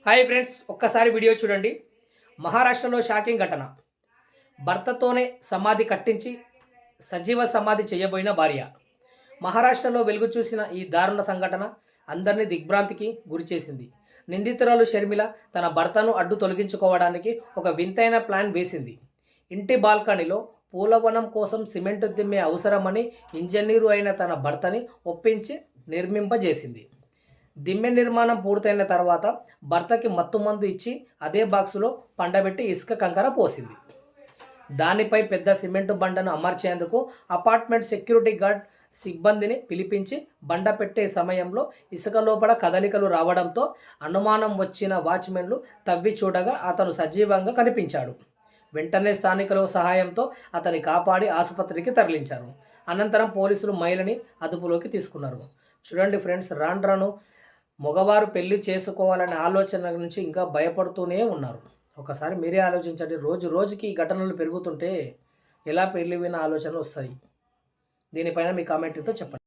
Hi friends, ఒక్కసారి video చూడండి. మహారాష్ట్రలో షాకింగ్ ఘటన. భర్తతోనే సమాధి కట్టించి సజీవ సమాధి చేయబోయిన భార్య. మహారాష్ట్రలో వెలుగు చూసిన ఈ దారుణ సంఘటన అందరినీ దిగ్భ్రాంతికి గురిచేసింది. నిందితురాలు షర్మిల తన భర్తను అడ్డు తొలగించుకోవడానికి ఒక వింతైన ప్లాన్ వేసింది. ఇంటి బాల్కనీలో పూలవనం కోసం సిమెంటు దిమ్మే అవసరమని ఇంజనీరు అయిన తన భర్తని ఒప్పించి నిర్మింపజేసింది. దిమ్మె నిర్మాణం పూర్తయిన తర్వాత భర్తకి మత్తుమందు ఇచ్చి అదే బాక్సులో పండబెట్టి ఇసుక కంకర పోసింది. దానిపై పెద్ద సిమెంటు బండను అమర్చేందుకు అపార్ట్మెంట్ సెక్యూరిటీ గార్డ్ సిబ్బందిని పిలిపించి బండ పెట్టే సమయంలో ఇసుక లోపల కదలికలు రావడంతో అనుమానం వచ్చిన వాచ్మెన్లు తవ్వి చూడగా అతను సజీవంగా కనిపించాడు. వెంటనే స్థానికుల సహాయంతో అతన్ని కాపాడి ఆసుపత్రికి తరలించారు. అనంతరం పోలీసులు మహిళని అదుపులోకి తీసుకున్నారు. చూడండి ఫ్రెండ్స్, రాను మగవారు పెళ్లి చేసుకోవాలనే ఆలోచన నుంచి ఇంకా భయపడుతూనే ఉన్నారు. ఒకసారి మీరే ఆలోచించండి, రోజు రోజుకి ఈ ఘటనలు పెరుగుతుంటే ఎలా పెళ్లి విన ఆలోచనలు వస్తాయి? దీనిపైన మీ కామెంట్తో చెప్పండి.